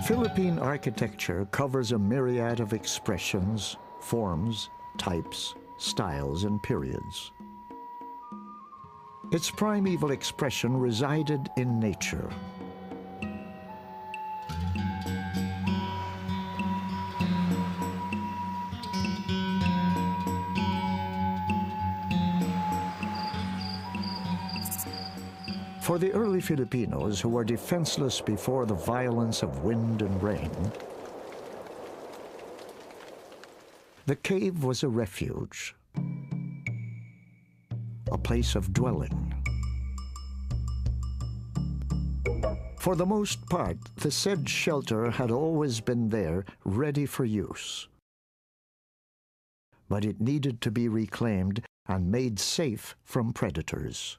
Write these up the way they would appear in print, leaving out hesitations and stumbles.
Philippine architecture covers a myriad of expressions, forms, types, styles, and periods. Its primeval expression resided in nature. For the early Filipinos who were defenseless before the violence of wind and rain, the cave was a refuge, a place of dwelling. For the most part, the said shelter had always been there, ready for use. But it needed to be reclaimed and made safe from predators.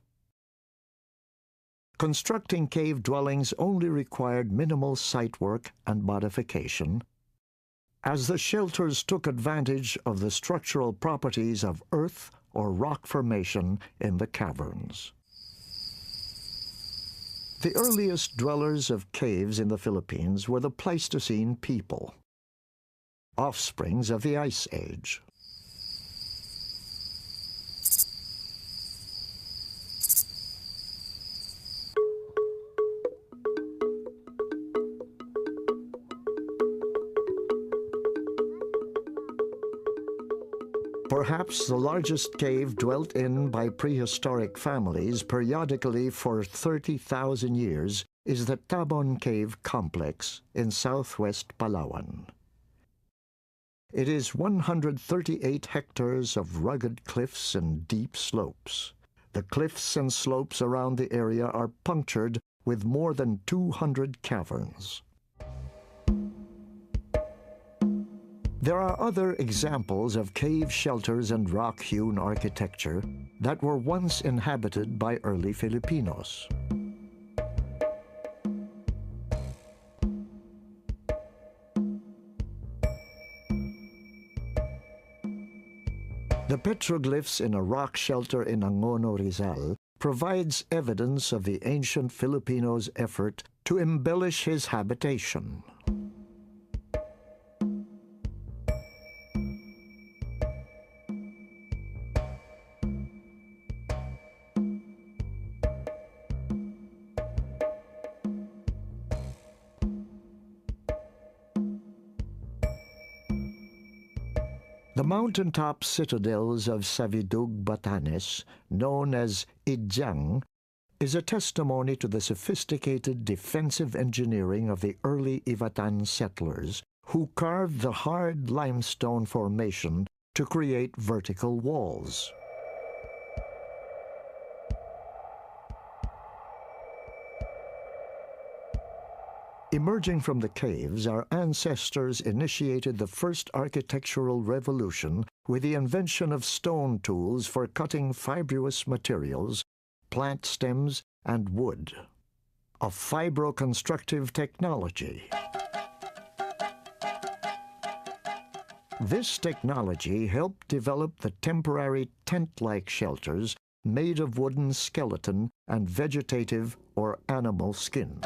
Constructing cave dwellings only required minimal site work and modification, as the shelters took advantage of the structural properties of earth or rock formation in the caverns. The earliest dwellers of caves in the Philippines were the Pleistocene people, offsprings of the Ice Age. Perhaps the largest cave dwelt in by prehistoric families periodically for 30,000 years is the Tabon Cave Complex in southwest Palawan. It is 138 hectares of rugged cliffs and deep slopes. The cliffs and slopes around the area are punctured with more than 200 caverns. There are other examples of cave shelters and rock-hewn architecture that were once inhabited by early Filipinos. The petroglyphs in a rock shelter in Angono, Rizal, provides evidence of the ancient Filipino's effort to embellish his habitation. The mountaintop citadels of Savidug, Batanes, known as Idyang, is a testimony to the sophisticated defensive engineering of the early Ivatan settlers, who carved the hard limestone formation to create vertical walls. Emerging from the caves, our ancestors initiated the first architectural revolution with the invention of stone tools for cutting fibrous materials, plant stems, and wood. A fibroconstructive technology. This technology helped develop the temporary tent-like shelters made of wooden skeleton and vegetative or animal skin.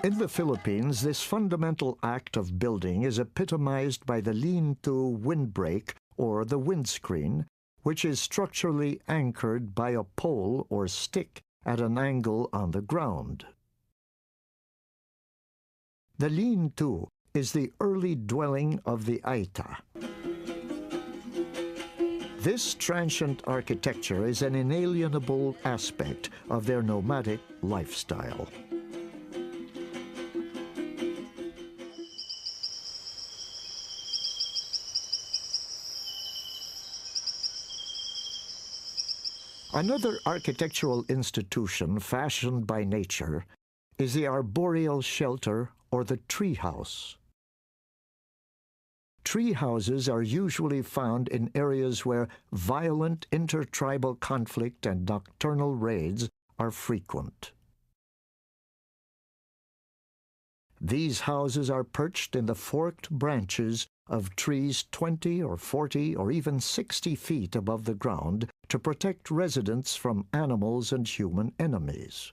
In the Philippines, this fundamental act of building is epitomized by the lean-to windbreak, or the windscreen, which is structurally anchored by a pole or stick at an angle on the ground. The lean-to is the early dwelling of the Aita. This transient architecture is an inalienable aspect of their nomadic lifestyle. Another architectural institution fashioned by nature is the arboreal shelter or the tree house. Tree houses are usually found in areas where violent intertribal conflict and nocturnal raids are frequent. These houses are perched in the forked branches of trees 20 or 40 or even 60 feet above the ground to protect residents from animals and human enemies.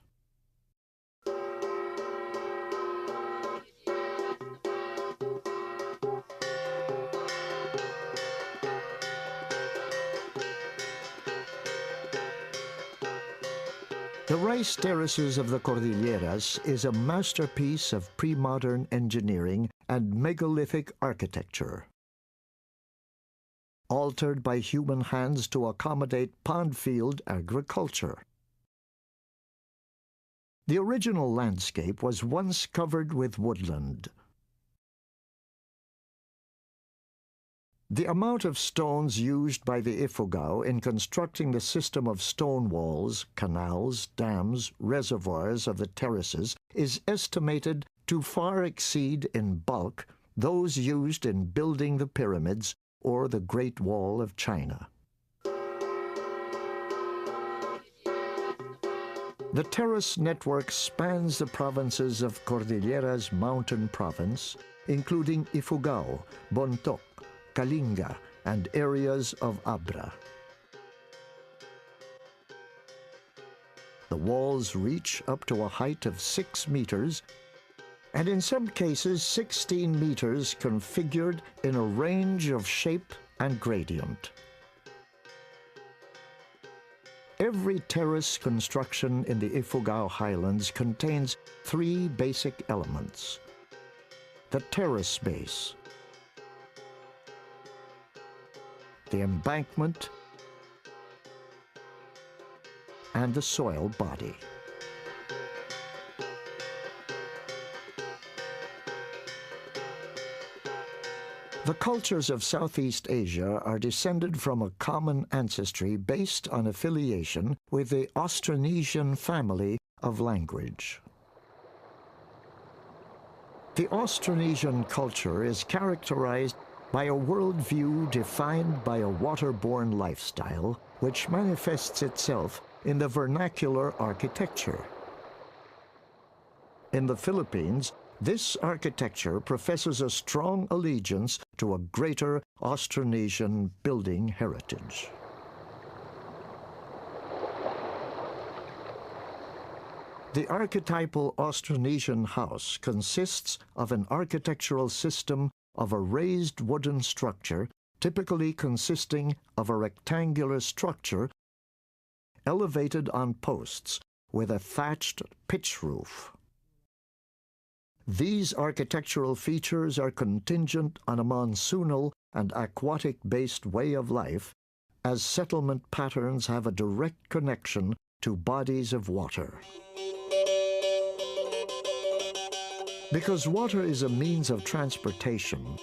The rice terraces of the Cordilleras is a masterpiece of pre-modern engineering and megalithic architecture, altered by human hands to accommodate pond-field agriculture. The original landscape was once covered with woodland. The amount of stones used by the Ifugao in constructing the system of stone walls, canals, dams, reservoirs of the terraces is estimated to far exceed in bulk those used in building the pyramids or the Great Wall of China. The terrace network spans the provinces of Cordillera's Mountain Province, including Ifugao, Bontoc, Kalinga, and areas of Abra. The walls reach up to a height of 6 meters, and in some cases 16 meters, configured in a range of shape and gradient. Every terrace construction in the Ifugao Highlands contains 3 basic elements: the terrace base, the embankment, and the soil body. The cultures of Southeast Asia are descended from a common ancestry based on affiliation with the Austronesian family of language. The Austronesian culture is characterized by a worldview defined by a waterborne lifestyle, which manifests itself in the vernacular architecture. In the Philippines, this architecture professes a strong allegiance to a greater Austronesian building heritage. The archetypal Austronesian house consists of an architectural system of a raised wooden structure, typically consisting of a rectangular structure elevated on posts with a thatched pitch roof. These architectural features are contingent on a monsoonal and aquatic-based way of life, as settlement patterns have a direct connection to bodies of water. Because water is a means of transportation,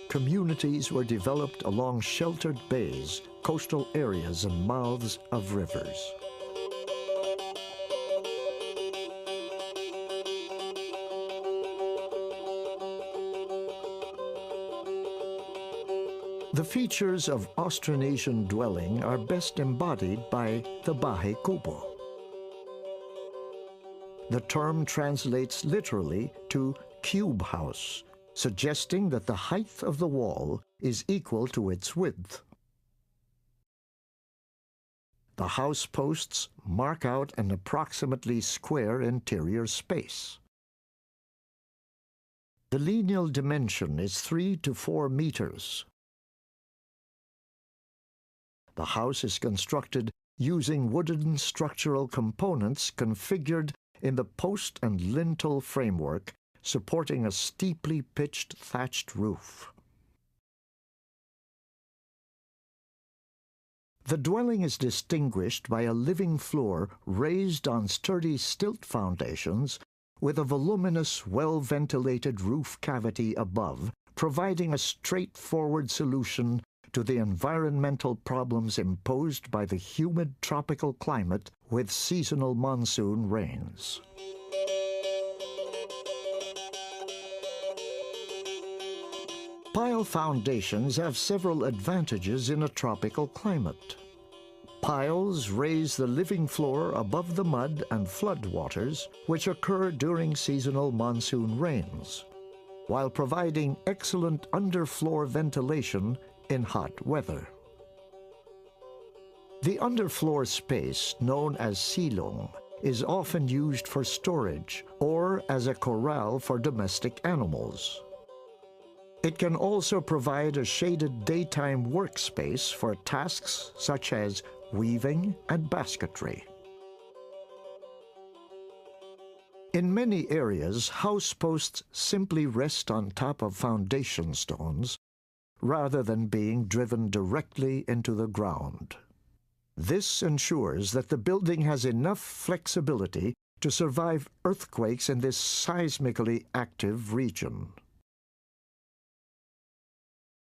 communities were developed along sheltered bays, coastal areas, and mouths of rivers. The features of Austronesian dwelling are best embodied by the Bahay Kubo. The term translates literally to cube house, suggesting that the height of the wall is equal to its width. The house posts mark out an approximately square interior space. The lineal dimension is 3 to 4 meters. The house is constructed using wooden structural components configured in the post and lintel framework, supporting a steeply pitched thatched roof. The dwelling is distinguished by a living floor raised on sturdy stilt foundations with a voluminous, well-ventilated roof cavity above, providing a straightforward solution to the environmental problems imposed by the humid tropical climate with seasonal monsoon rains. Pile foundations have several advantages in a tropical climate. Piles raise the living floor above the mud and flood waters, which occur during seasonal monsoon rains. while providing excellent underfloor ventilation in hot weather. The underfloor space, known as silong, is often used for storage or as a corral for domestic animals. It can also provide a shaded daytime workspace for tasks such as weaving and basketry. In many areas, house posts simply rest on top of foundation stones rather than being driven directly into the ground. This ensures that the building has enough flexibility to survive earthquakes in this seismically active region.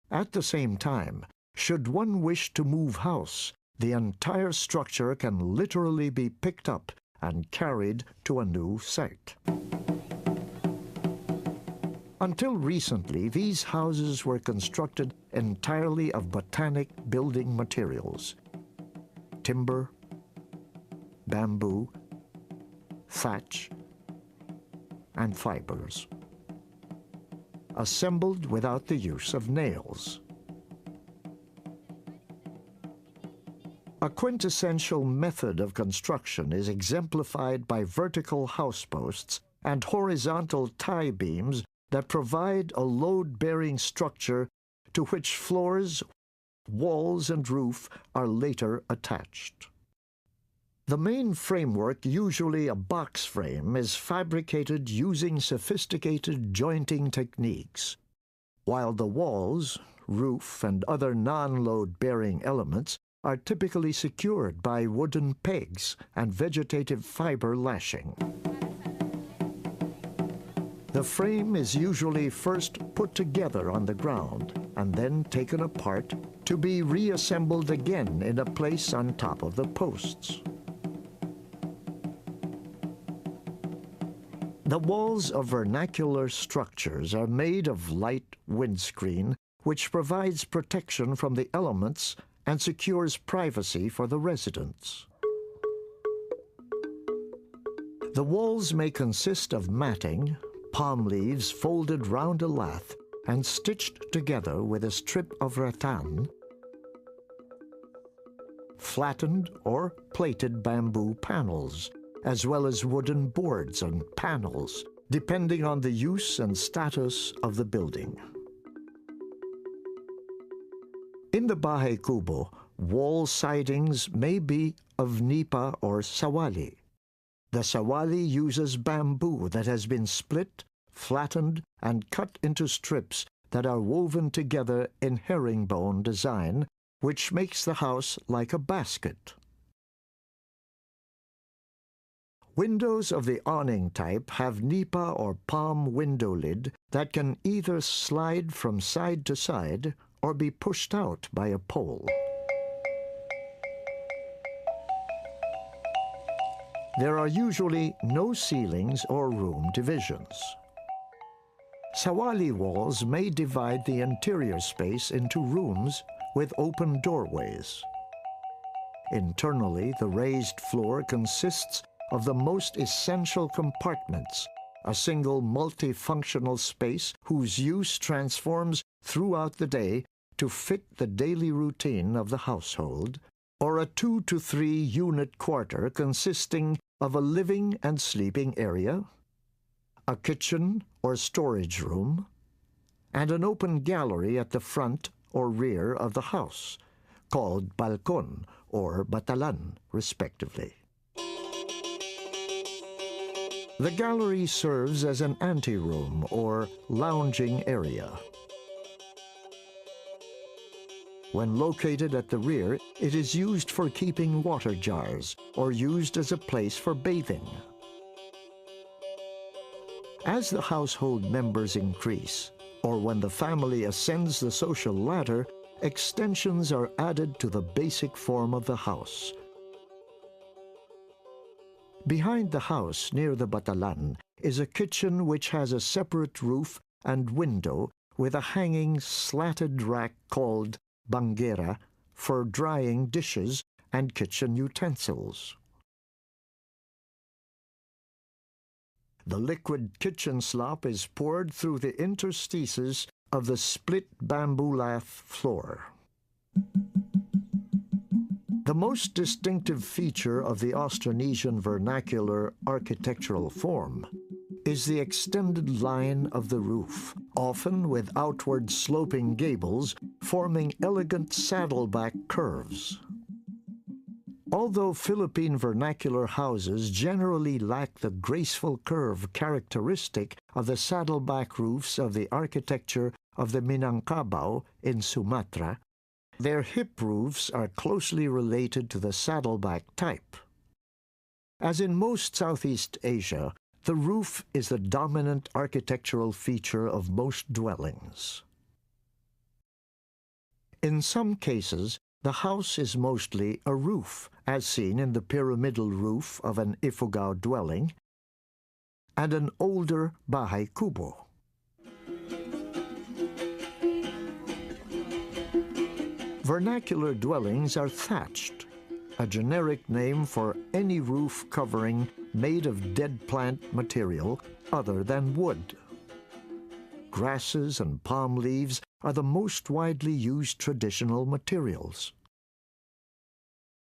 At the same time, should one wish to move house, the entire structure can literally be picked up and carried to a new site. Until recently, these houses were constructed entirely of botanic building materials: timber, bamboo, thatch, and fibers, assembled without the use of nails. A quintessential method of construction is exemplified by vertical house posts and horizontal tie beams that provide a load-bearing structure to which floors, walls, and roof are later attached. The main framework, usually a box frame, is fabricated using sophisticated jointing techniques, while the walls, roof, and other non-load-bearing elements are typically secured by wooden pegs and vegetative fiber lashing. The frame is usually first put together on the ground and then taken apart to be reassembled again in a place on top of the posts. The walls of vernacular structures are made of light windscreen, which provides protection from the elements and secures privacy for the residents. The walls may consist of matting, palm leaves folded round a lath and stitched together with a strip of rattan, flattened or plated bamboo panels, as well as wooden boards and panels, depending on the use and status of the building. In the Bahay Kubo, wall sidings may be of nipa or sawali. The sawali uses bamboo that has been split, flattened, and cut into strips that are woven together in herringbone design, which makes the house like a basket. Windows of the awning type have nipa or palm window lid that can either slide from side to side or be pushed out by a pole. There are usually no ceilings or room divisions. Sawali walls may divide the interior space into rooms with open doorways. Internally, the raised floor consists of the most essential compartments, a single multifunctional space whose use transforms throughout the day to fit the daily routine of the household, or a 2 to 3 unit quarter consisting of a living and sleeping area, a kitchen or storage room, and an open gallery at the front or rear of the house, called balcon or batalan, respectively. The gallery serves as an anteroom or lounging area. When located at the rear, it is used for keeping water jars or used as a place for bathing. As the household members increase, or when the family ascends the social ladder, extensions are added to the basic form of the house. Behind the house, near the batalan, is a kitchen which has a separate roof and window with a hanging slatted rack called banguera for drying dishes and kitchen utensils. The liquid kitchen slop is poured through the interstices of the split bamboo lath floor. The most distinctive feature of the Austronesian vernacular architectural form is the extended line of the roof, often with outward sloping gables forming elegant saddleback curves. Although Philippine vernacular houses generally lack the graceful curve characteristic of the saddleback roofs of the architecture of the Minangkabau in Sumatra, their hip roofs are closely related to the saddleback type. As in most Southeast Asia, the roof is the dominant architectural feature of most dwellings. In some cases, the house is mostly a roof, as seen in the pyramidal roof of an Ifugao dwelling, and an older bahay kubo. Vernacular dwellings are thatched, a generic name for any roof covering made of dead plant material other than wood. Grasses and palm leaves are the most widely used traditional materials.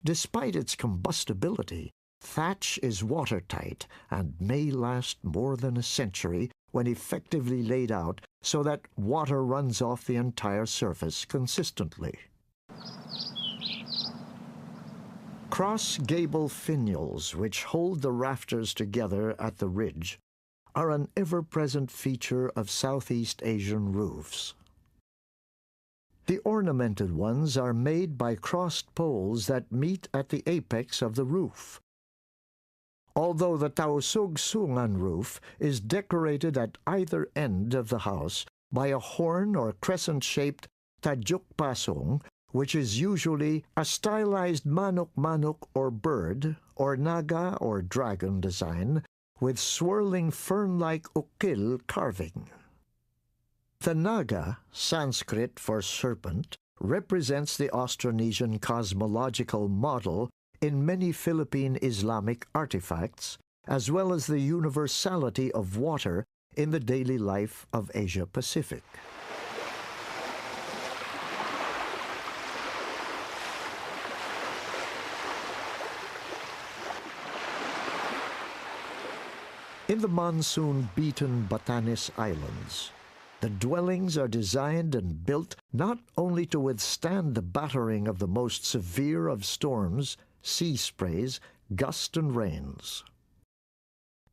Despite its combustibility, thatch is watertight and may last more than a century when effectively laid out so that water runs off the entire surface consistently. Cross-gable finials, which hold the rafters together at the ridge, are an ever-present feature of Southeast Asian roofs. The ornamented ones are made by crossed poles that meet at the apex of the roof. Although the Tausugsungan roof is decorated at either end of the house by a horn or crescent-shaped tajukpasong, which is usually a stylized manok-manok or bird, or naga or dragon design, with swirling fern-like ukil carving. The naga, Sanskrit for serpent, represents the Austronesian cosmological model in many Philippine Islamic artifacts, as well as the universality of water in the daily life of Asia-Pacific. In the monsoon-beaten Batanes Islands, the dwellings are designed and built not only to withstand the battering of the most severe of storms, sea sprays, gusts and rains.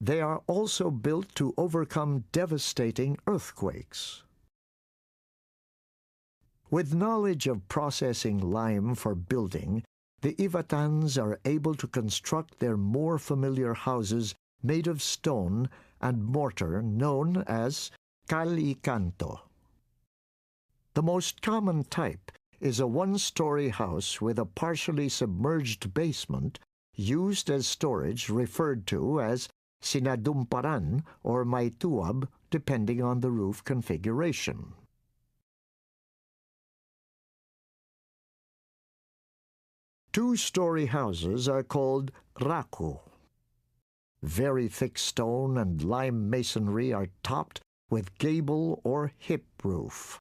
They are also built to overcome devastating earthquakes. With knowledge of processing lime for building, the Ivatans are able to construct their more familiar houses made of stone and mortar known as calicanto. The most common type is a one-story house with a partially submerged basement used as storage referred to as sinadumparan or maituab depending on the roof configuration. Two-story houses are called raku. Very thick stone and lime masonry are topped with gable or hip roof.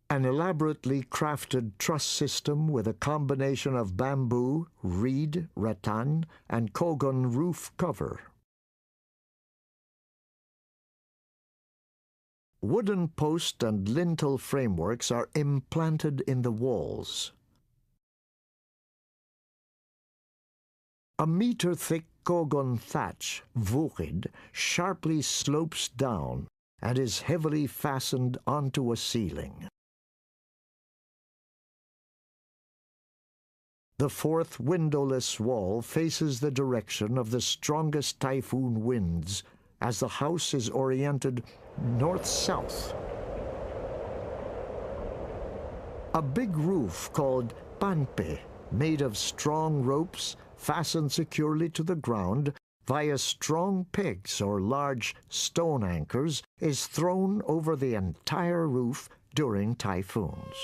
An elaborately crafted truss system with a combination of bamboo, reed, rattan, and kogon roof cover. Wooden post and lintel frameworks are implanted in the walls. A meter-thick kogon thatch, vukid, sharply slopes down and is heavily fastened onto a ceiling. The fourth windowless wall faces the direction of the strongest typhoon winds as the house is oriented north-south. A big roof called panpe, made of strong ropes, fastened securely to the ground via strong pegs or large stone anchors, is thrown over the entire roof during typhoons.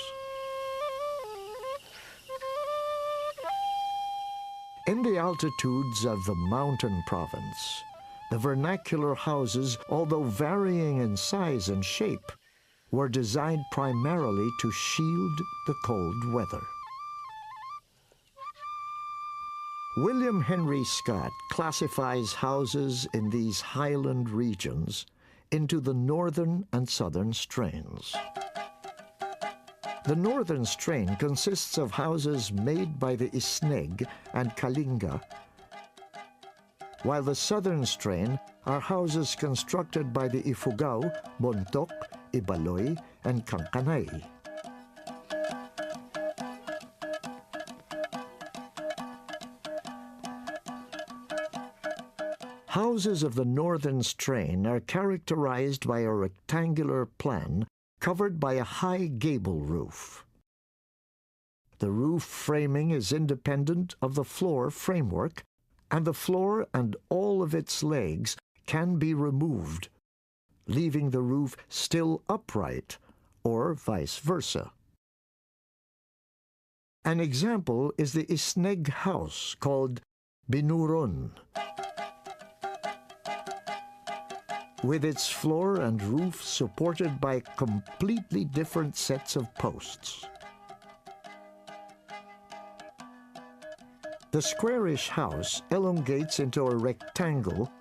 In the altitudes of the mountain province, The vernacular houses, although varying in size and shape, were designed primarily to shield the cold weather. William Henry Scott classifies houses in these highland regions into the northern and southern strains. The northern strain consists of houses made by the Isneg and Kalinga, while the southern strain are houses constructed by the Ifugao, Bontoc, Ibaloy, and Kankanay. Houses of the northern strain are characterized by a rectangular plan covered by a high gable roof. The roof framing is independent of the floor framework, and the floor and all of its legs can be removed, leaving the roof still upright, or vice versa. An example is the Isneg house called Binuron, with its floor and roof supported by completely different sets of posts. The squarish house elongates into a rectangle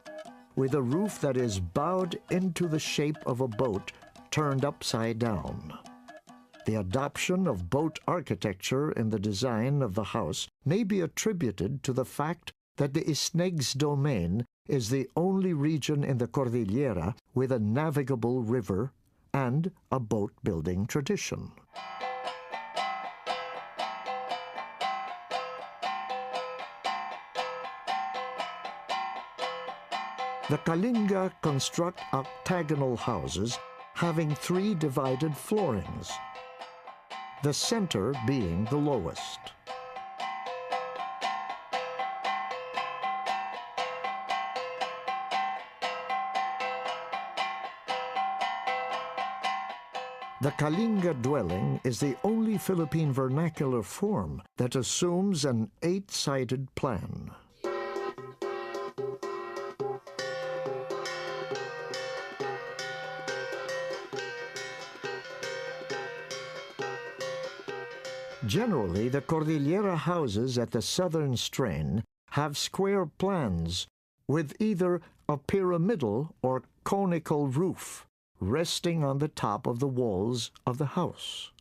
with a roof that is bowed into the shape of a boat turned upside down. The adoption of boat architecture in the design of the house may be attributed to the fact that the Isneg's domain is the only region in the Cordillera with a navigable river and a boat-building tradition. The Kalinga construct octagonal houses having 3 divided floorings, the center being the lowest. The Kalinga dwelling is the only Philippine vernacular form that assumes an 8-sided plan. Generally, the Cordillera houses at the southern strain have square plans with either a pyramidal or conical roof resting on the top of the walls of the house.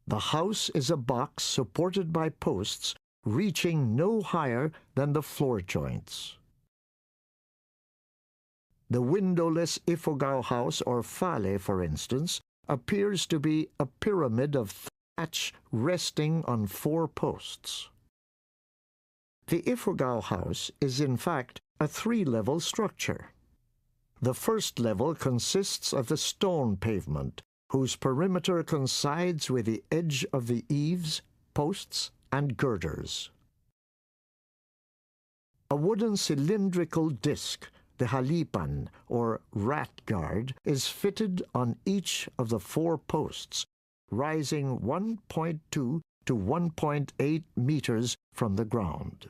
The house is a box supported by posts reaching no higher than the floor joints. The windowless Ifugao house, or fale for instance, appears to be a pyramid of thatch resting on 4 posts. The Ifugao house is in fact a 3-level structure. The first level consists of the stone pavement, whose perimeter coincides with the edge of the eaves, posts, and girders. A wooden cylindrical disc, the halipan, or rat guard, is fitted on each of the 4 posts, rising 1.2 to 1.8 meters from the ground.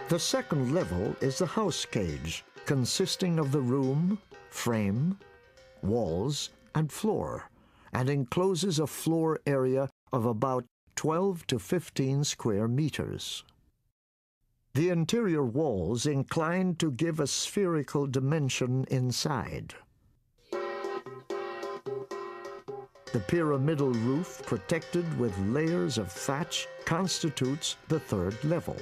The second level is the house cage, consisting of the room, frame, walls, and floor, and encloses a floor area of about 12 to 15 square meters. The interior walls incline to give a spherical dimension inside. The pyramidal roof, protected with layers of thatch, constitutes the third level.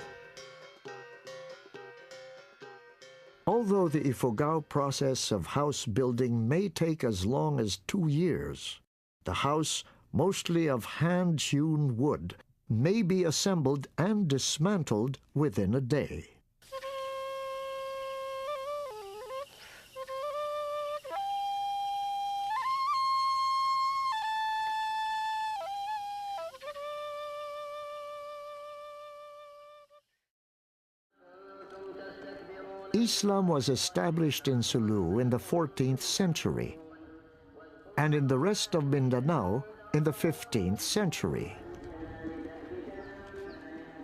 Although the Ifugao process of house building may take as long as 2 years, the house, mostly of hand-hewn wood, may be assembled and dismantled within a day. Islam was established in Sulu in the 14th century, and in the rest of Mindanao in the 15th century.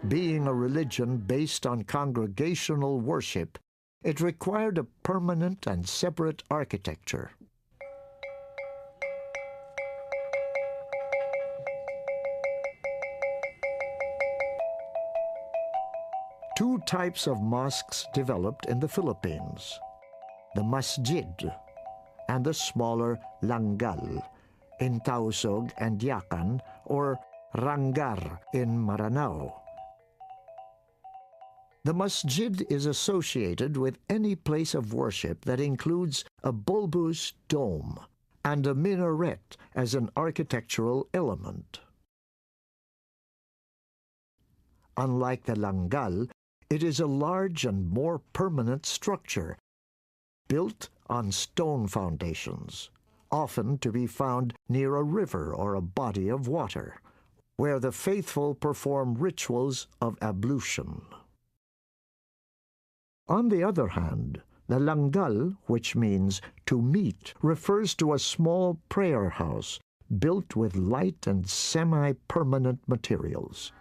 Being a religion based on congregational worship, it required a permanent and separate architecture. Two types of mosques developed in the Philippines: the masjid and the smaller langgal in Tausug and Yakan, or rangar in Maranao. The masjid is associated with any place of worship that includes a bulbous dome and a minaret as an architectural element. Unlike the langal, it is a large and more permanent structure, built on stone foundations, often to be found near a river or a body of water, where the faithful perform rituals of ablution. On the other hand, the langgal, which means to meet, refers to a small prayer house built with light and semi-permanent materials.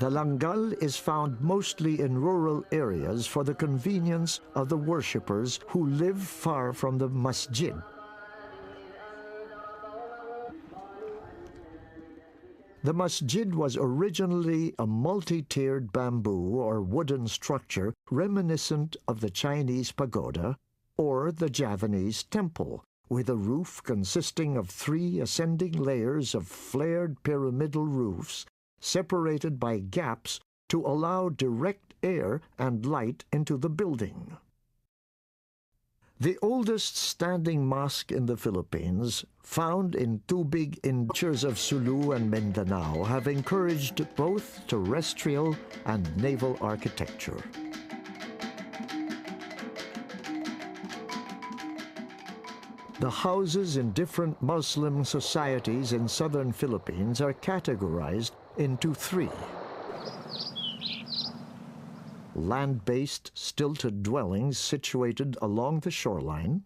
The langal is found mostly in rural areas for the convenience of the worshippers who live far from the masjid. The masjid was originally a multi-tiered bamboo or wooden structure reminiscent of the Chinese pagoda or the Javanese temple, with a roof consisting of 3 ascending layers of flared pyramidal roofs separated by gaps to allow direct air and light into the building. The oldest standing mosque in the Philippines, found in Tubig indentures of Sulu and Mindanao, have encouraged both terrestrial and naval architecture. The houses in different Muslim societies in southern Philippines are categorized into 3. Land-based stilted dwellings situated along the shoreline,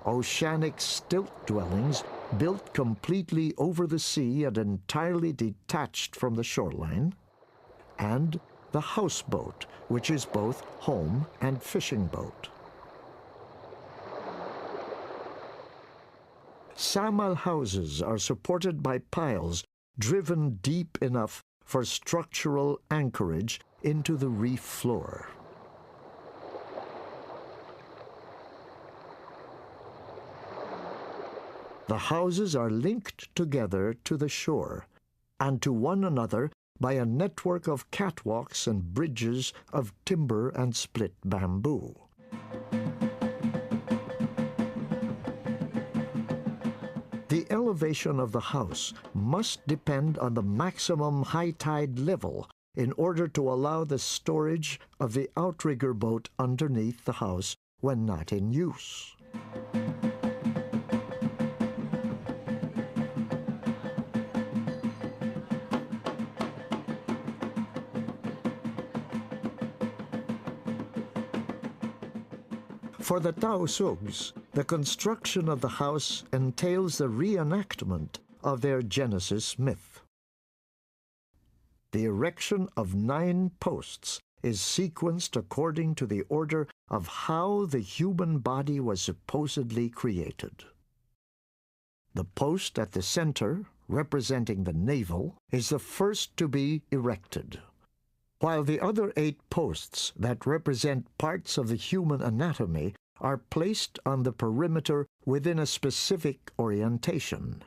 oceanic stilt dwellings built completely over the sea and entirely detached from the shoreline, and the houseboat, which is both home and fishing boat. Samal houses are supported by piles driven deep enough for structural anchorage into the reef floor. The houses are linked together to the shore and to one another by a network of catwalks and bridges of timber and split bamboo. The elevation of the house must depend on the maximum high tide level in order to allow the storage of the outrigger boat underneath the house when not in use. For the Taosugs, the construction of the house entails the reenactment of their Genesis myth. The erection of 9 posts is sequenced according to the order of how the human body was supposedly created. The post at the center, representing the navel, is the first to be erected, while the other 8 posts that represent parts of the human anatomy are placed on the perimeter within a specific orientation.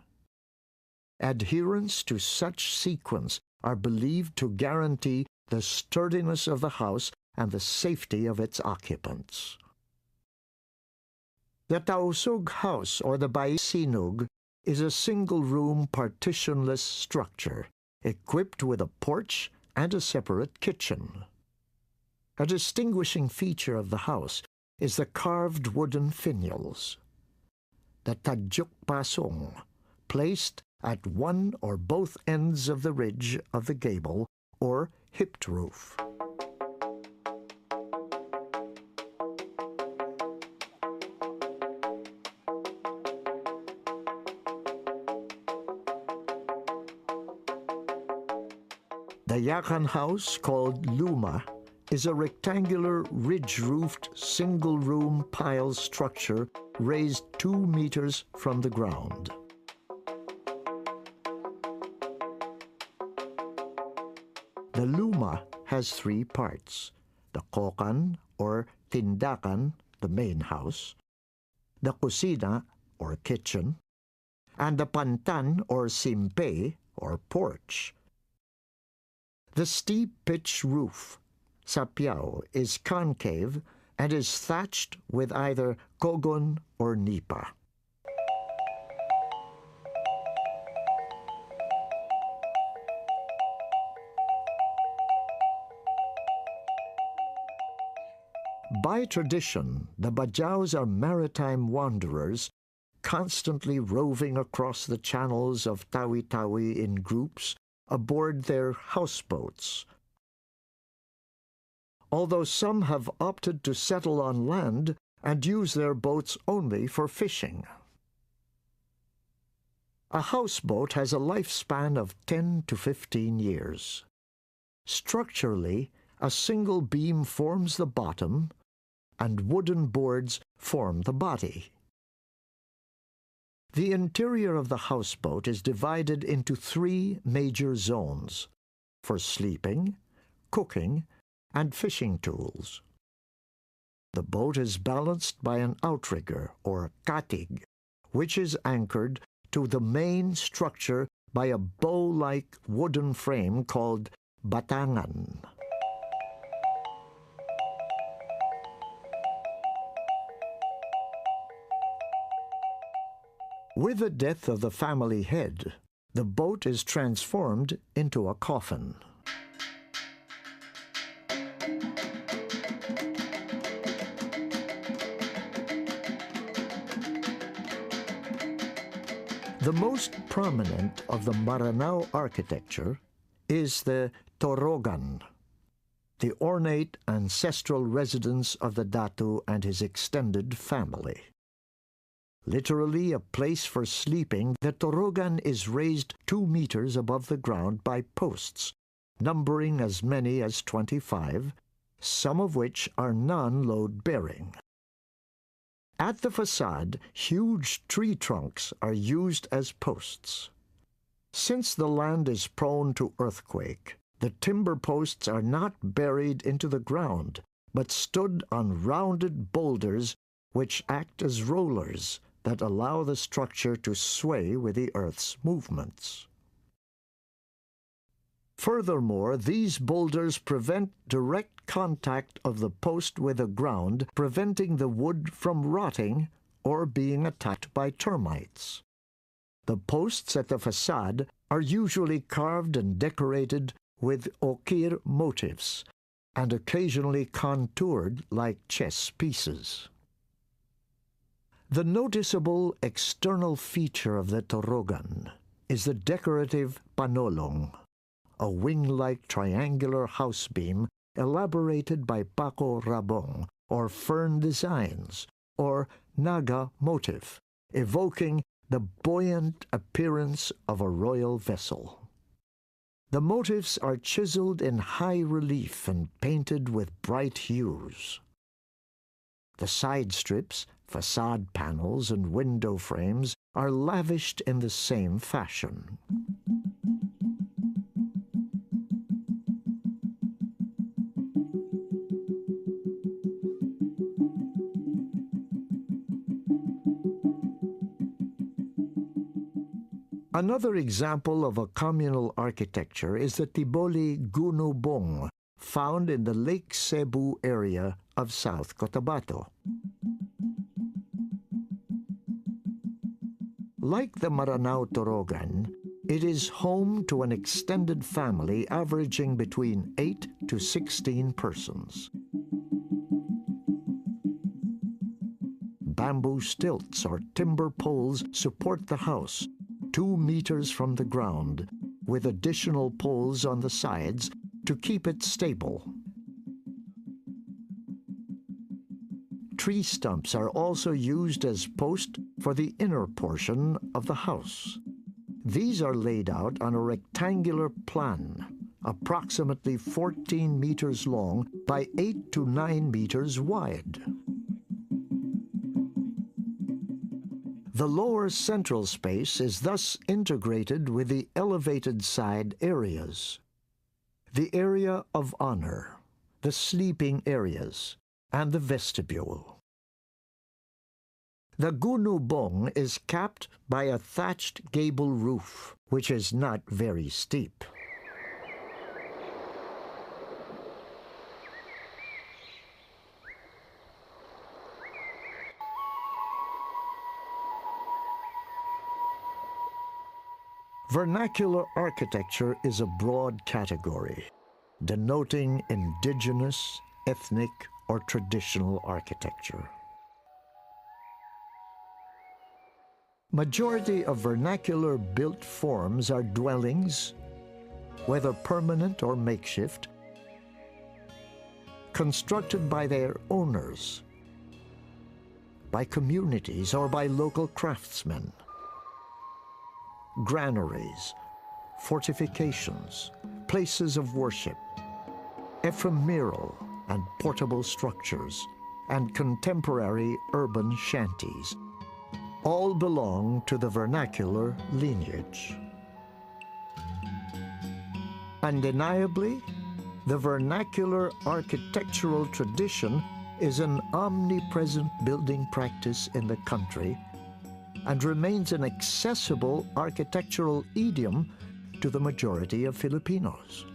Adherence to such sequence are believed to guarantee the sturdiness of the house and the safety of its occupants. The Tausug house, or the Baisinug, is a single-room partitionless structure equipped with a porch and a separate kitchen. A distinguishing feature of the house is the carved wooden finials, the tajuk pasong, placed at one or both ends of the ridge of the gable or hipped roof. The yakan house, called luma, is a rectangular ridge-roofed single-room pile structure raised 2 meters from the ground. The luma has 3 parts: the kokan or tindakan, the main house, the kusina or kitchen, and the pantan or simpe or porch. The steep pitch roof, sapiao, is concave and is thatched with either kogon or nipa. By tradition, the Bajaus are maritime wanderers, constantly roving across the channels of Tawi-Tawi in groups aboard their houseboats. Although some have opted to settle on land and use their boats only for fishing. A houseboat has a lifespan of 10 to 15 years. Structurally, a single beam forms the bottom, and wooden boards form the body. The interior of the houseboat is divided into 3 major zones: for sleeping, cooking, and fishing tools. The boat is balanced by an outrigger, or katig, which is anchored to the main structure by a bow-like wooden frame called batangan. With the death of the family head, the boat is transformed into a coffin. The most prominent of the Maranao architecture is the torogan, the ornate ancestral residence of the Datu and his extended family. Literally a place for sleeping, the torogan is raised 2 meters above the ground by posts, numbering as many as 25, some of which are non-load-bearing. At the facade, huge tree trunks are used as posts. Since the land is prone to earthquake, the timber posts are not buried into the ground, but stood on rounded boulders which act as rollers that allow the structure to sway with the earth's movements. Furthermore, these boulders prevent direct contact of the post with the ground, preventing the wood from rotting or being attacked by termites. The posts at the facade are usually carved and decorated with okir motifs and occasionally contoured like chess pieces. The noticeable external feature of the torogan is the decorative panolong, a wing-like triangular house beam elaborated by Paco Rabong, or fern designs, or naga motif, evoking the buoyant appearance of a royal vessel. The motifs are chiseled in high relief and painted with bright hues. The side strips, facade panels, and window frames are lavished in the same fashion. Another example of a communal architecture is the Tiboli Gunubong, found in the Lake Cebu area of South Cotabato. Like the Maranao Torogan, it is home to an extended family averaging between 8 to 16 persons. Bamboo stilts or timber poles support the house, 2 meters from the ground, with additional poles on the sides to keep it stable. Tree stumps are also used as posts for the inner portion of the house. These are laid out on a rectangular plan, approximately 14 meters long by 8 to 9 meters wide. The lower central space is thus integrated with the elevated side areas. The area of honor, the sleeping areas, and the vestibule. The gunubong is capped by a thatched gable roof, which is not very steep. Vernacular architecture is a broad category, denoting indigenous, ethnic, or traditional architecture. Majority of vernacular built forms are dwellings, whether permanent or makeshift, constructed by their owners, by communities, or by local craftsmen. Granaries, fortifications, places of worship, ephemeral and portable structures, and contemporary urban shanties all belong to the vernacular lineage. Undeniably, the vernacular architectural tradition is an omnipresent building practice in the country and remains an accessible architectural idiom to the majority of Filipinos.